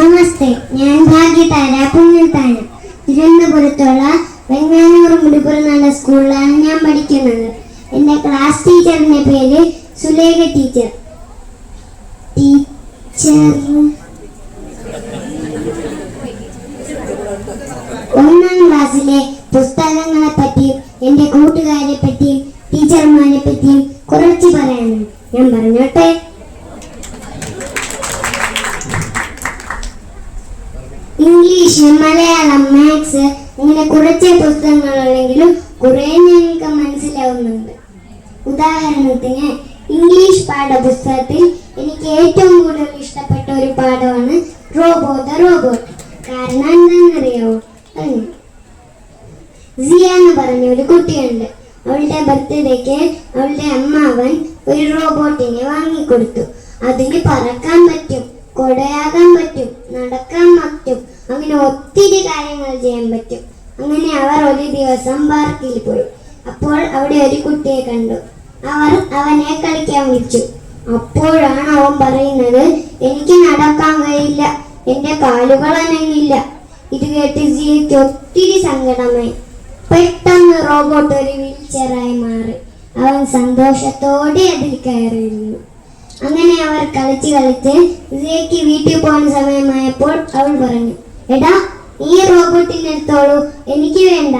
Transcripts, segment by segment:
നമസ്തേ, ഞാൻ ഭാഗ്യതാര പുന്നത്താന. തിരുവനന്തപുരത്തുള്ള വെങ്ങാനൂർ മുടിപ്പുറന്നുള്ള സ്കൂളിലാണ് ഞാൻ പഠിക്കുന്നത്. എൻ്റെ ക്ലാസ് ടീച്ചറിൻ്റെ പേര് സുലേഖ ടീച്ചർ. ഒന്നാം ക്ലാസ്സിലെ പുസ്തകങ്ങളെ പറ്റിയും എൻ്റെ കൂട്ടുകാരെ പറ്റിയും ടീച്ചർമാരെ പറ്റിയും കുറച്ച് പറയാനും ഞാൻ പറഞ്ഞോട്ടെ. ഇംഗ്ലീഷ്, മലയാളം, മാത്സ് ഇങ്ങനെ കുറച്ച് പുസ്തകങ്ങളുണ്ടെങ്കിലും കുറെ ഞങ്ങൾക്ക് മനസ്സിലാവുന്നുണ്ട്. ഉദാഹരണത്തിന് ഇംഗ്ലീഷ് പാഠപുസ്തകത്തിൽ എനിക്ക് ഏറ്റവും കൂടുതൽ ഇഷ്ടപ്പെട്ട ഒരു പാഠമാണ് റോബോ ദ റോബോട്ട്. കാരണം എന്താണെന്നറിയാവോ? സിയ എന്ന് പറഞ്ഞ ഒരു കുട്ടിയുണ്ട്. അവളുടെ ബർത്ത്ഡേക്ക് അവളുടെ അമ്മാവൻ ഒരു റോബോട്ടിനെ വാങ്ങിക്കൊടുത്തു. അതിന് പറക്കാൻ പറ്റും, കൊടയാകാൻ പറ്റും, നടക്കാൻ പറ്റും, അങ്ങനെ ഒത്തിരി കാര്യങ്ങൾ ചെയ്യാൻ പറ്റും. അങ്ങനെ അവർ ഒരു ദിവസം പാർക്കിൽ പോയി. അപ്പോൾ അവിടെ ഒരു കുട്ടിയെ കണ്ടു. അവർ അവനെ കളിക്കാൻ വിളിച്ചു. അപ്പോഴാണ് അവൻ പറയുന്നത്, എനിക്ക് നടക്കാൻ കഴിയില്ല, എൻ്റെ കാലുകൾ അനങ്ങില്ല. ഇത് കേട്ട് ജിയയ്ക്ക് ഒത്തിരി സങ്കടമായി. പെട്ടെന്ന് റോബോട്ട് ഒരു വീൽ ചെയറായി മാറി. അവൻ സന്തോഷത്തോടെ അതിൽ കയറിയിരുന്നു. അങ്ങനെ അവർ കളിച്ച് സിയയ്ക്ക് വീട്ടിൽ പോകാൻ സമയമായപ്പോൾ അവൾ പറഞ്ഞു, എടാ, ഈ റോബോട്ടിനെ എടുത്തോളൂ, എനിക്ക് വേണ്ട.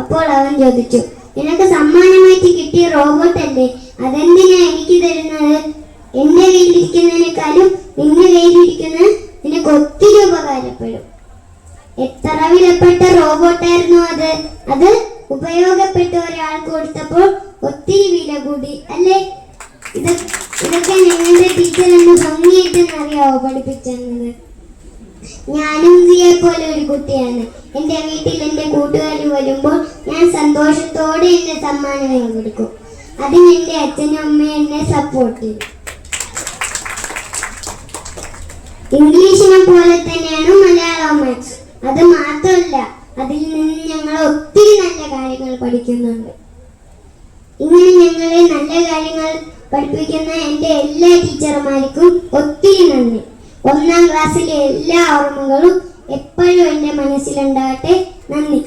അപ്പോൾ അവൻ ചോദിച്ചു, നിനക്ക് സമ്മാനമായിട്ട് കിട്ടിയ റോബോട്ടല്ലേ, അതെന്തിനാ എനിക്ക് തരുന്നത്? എന്റെ കയ്യിലിരിക്കുന്നതിനേക്കാളും നിന്റെ കയ്യിലിരിക്കുന്നത് നിനക്ക് ഒത്തിരി ഉപകാരപ്പെടും. എത്ര വിലപ്പെട്ട റോബോട്ടായിരുന്നു അത്. അത് ഉപയോഗപ്പെട്ട ഒരാൾക്ക് കൊടുത്തപ്പോൾ ഒത്തിരി വില കൂടി അല്ലേ? ഇതൊക്കെ ഞങ്ങളുടെ ടീച്ചർ എന്ന് ഭംഗിയായിട്ടെന്നറിയാവോ പഠിപ്പിച്ചത്. ഞാനും സിയെ പോലെ ഒരു കുട്ടിയാണ്. എൻ്റെ വീട്ടിൽ എൻ്റെ കൂട്ടുകാർ വരുമ്പോൾ ഞാൻ സന്തോഷത്തോടെ എൻ്റെ സമ്മാനങ്ങൾ കൊടുക്കും. അതിന് എൻ്റെ അച്ഛനും അമ്മയും എന്നെ സപ്പോർട്ട് ചെയ്യും. ഇംഗ്ലീഷിനെ പോലെ തന്നെയാണ് മലയാളം, മാത്സ്. അത് മാത്രമല്ല, അതിൽ നിന്ന് ഞങ്ങൾ ഒത്തിരി നല്ല കാര്യങ്ങൾ പഠിക്കുന്നുണ്ട്. ഇങ്ങനെ ഞങ്ങളെ നല്ല കാര്യങ്ങൾ പഠിപ്പിക്കുന്ന എൻ്റെ എല്ലാ ടീച്ചർമാർക്കും ഒത്തിരി നന്ദി. ഒന്നാം ക്ലാസ്സിലെ എല്ലാ ഓർമ്മകളും എപ്പോഴും എൻ്റെ മനസ്സിലുണ്ടാകട്ടെ. നന്ദി.